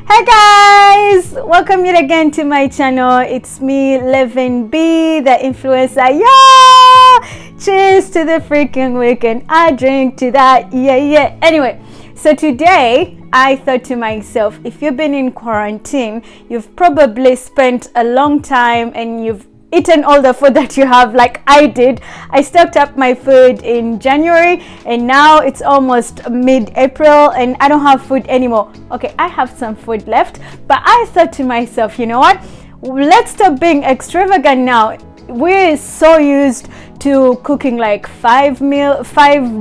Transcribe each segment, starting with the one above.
Hey guys, welcome yet again to my channel. It's me, Levin B, the influencer. Yeah, cheers to the freaking weekend. I drink to that. Yeah. Anyway, so today I thought to myself, if you've been in quarantine, you've probably spent a long time and you've eaten all the food that you have, like I did. I stocked up my food in January and now it's almost mid-April and I don't have food anymore. Okay, I have some food left, but I thought to myself, you know what, let's stop being extravagant now. We're so used to cooking like five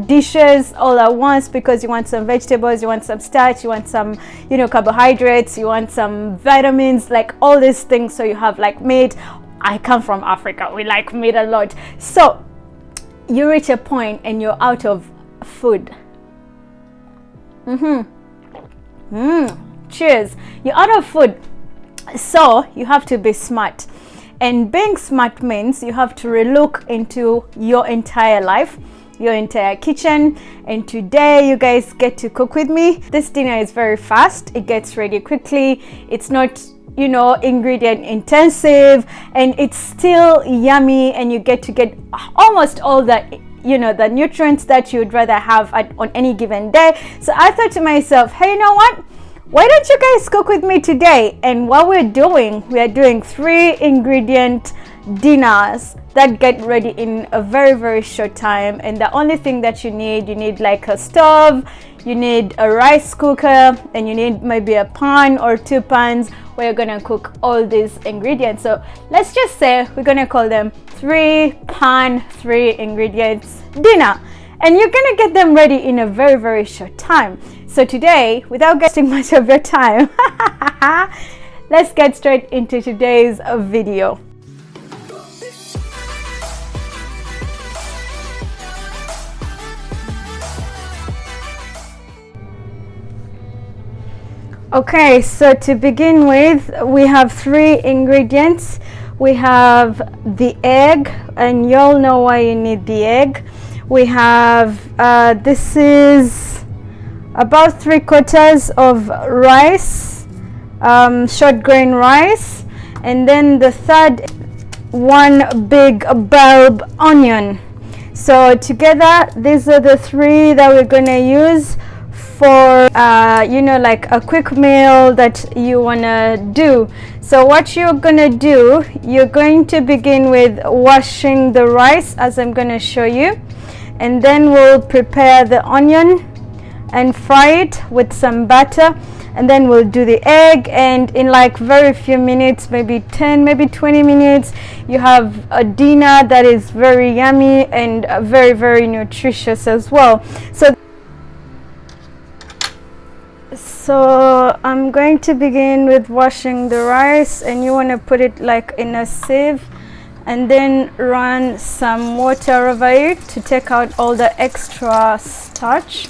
dishes all at once because you want some vegetables, you want some starch, you want some carbohydrates, you want some vitamins, like all these things. So you have like meat. I come from Africa, we like meat a lot. So you reach a point and you're out of food. Cheers. You're out of food, so you have to be smart. And being smart means you have to relook into your entire life, your entire kitchen. And today you guys get to cook with me. This dinner is very fast, it gets ready quickly, it's not ingredient intensive, and it's still yummy, and you get to get almost all the the nutrients that you'd rather have on any given day. So I thought to myself, hey, you know what, why don't you guys cook with me today? And what we are doing 3 ingredient dinners that get ready in a very short time. And the only thing that you need like a stove, you need a rice cooker, and you need maybe a pan or 2 pans where you're gonna cook all these ingredients. So let's just say we're gonna call them 3 pan 3 ingredients dinner, and you're gonna get them ready in a very short time. So today, without wasting much of your time, let's get straight into today's video. Okay, so to begin with, we have 3 ingredients. We have the egg, and y'all know why you need the egg. We have this is about 3/4 of rice, short grain rice, and then the third, 1 big bulb onion. So together, these are the 3 that we're gonna use for like a quick meal that you wanna do. So what you're gonna do, you're going to begin with washing the rice, as I'm gonna show you, and then we'll prepare the onion and fry it with some butter, and then we'll do the egg, and in like very few minutes, maybe 10, maybe 20 minutes, you have a dinner that is very yummy and very nutritious as well. So I'm going to begin with washing the rice, and you want to put it like in a sieve and then run some water over it to take out all the extra starch.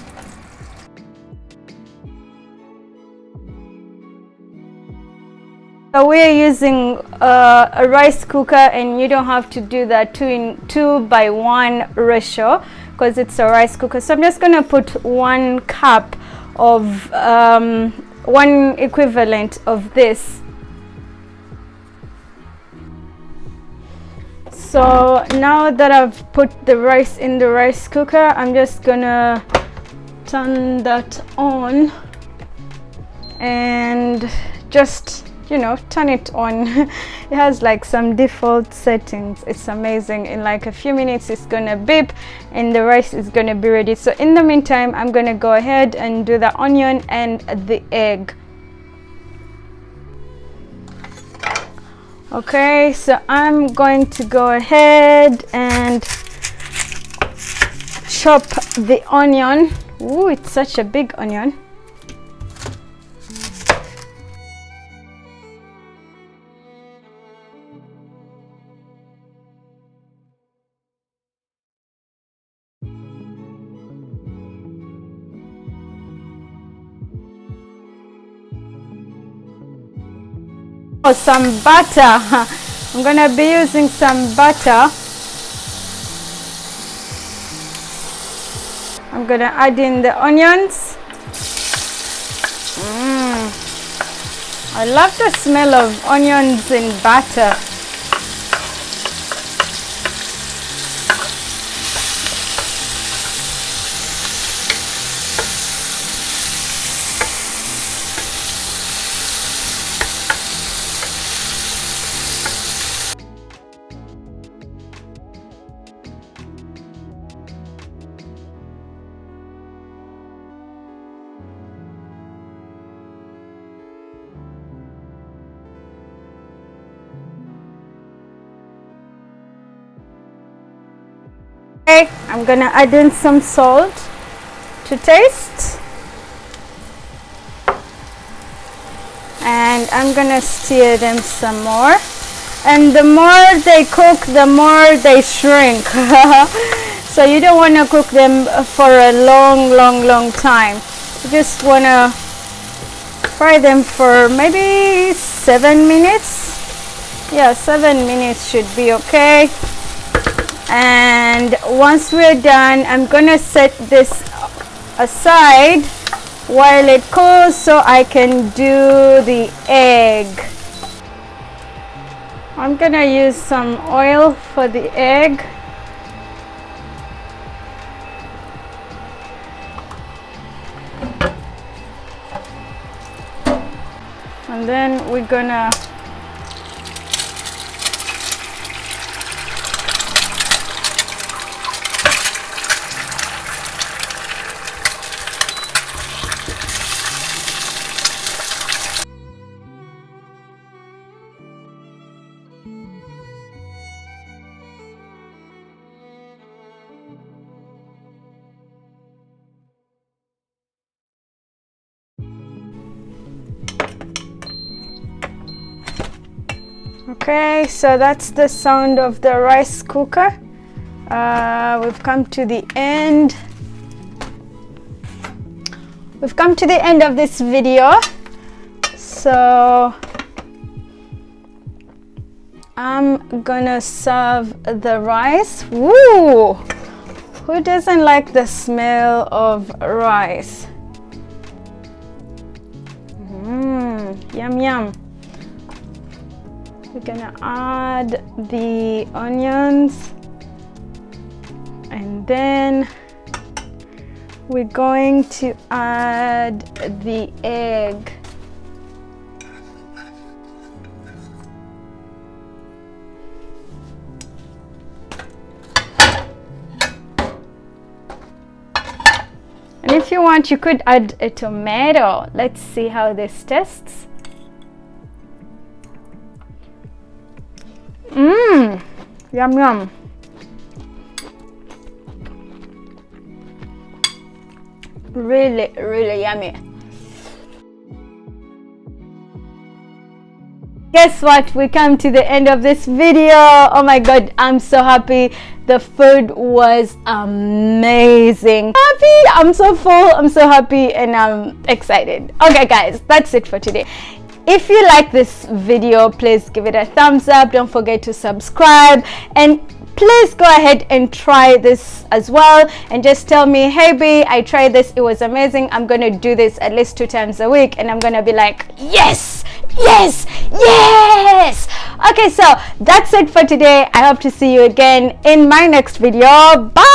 So we're using a rice cooker, and you don't have to do that 2:1 ratio because it's a rice cooker. So I'm just going to put 1 cup of 1 equivalent of this. So now that I've put the rice in the rice cooker, I'm just gonna turn that on and just turn it on. It has like some default settings. It's amazing. In like a few minutes it's gonna beep and the rice is gonna be ready. So in the meantime, I'm gonna go ahead and do the onion and the egg. Okay, so I'm going to go ahead and chop the onion. Ooh, it's such a big onion. Some butter. I'm gonna be using some butter. I'm gonna add in the onions. I love the smell of onions in batter. Okay, I'm gonna add in some salt to taste, and I'm gonna stir them some more, and the more they cook, the more they shrink. So you don't want to cook them for a long time. You just want to fry them for maybe 7 minutes. Yeah, 7 minutes should be okay. And once we're done, I'm gonna set this aside while it cools so I can do the egg. I'm gonna use some oil for the egg. And then we're gonna Okay, so that's the sound of the rice cooker. We've come to the end. We've come to the end of this video. So I'm gonna serve the rice. Woo! Who doesn't like the smell of rice? Yum yum. We're gonna add the onions, and then we're going to add the egg. And if you want, you could add a tomato. Let's see how this tastes. Yum yum. Really yummy. Guess what? We come to the end of this video. Oh my god, I'm so happy. The food was amazing. I'm so full, I'm so happy, and I'm excited. Okay guys, that's it for today. If you like this video, please give it a thumbs up. Don't forget to subscribe, and please go ahead and try this as well, and just tell me, hey B, I tried this, it was amazing. I'm gonna do this at least 2 times a week, and I'm gonna be like, yes. Okay, so that's it for today. I hope to see you again in my next video. Bye.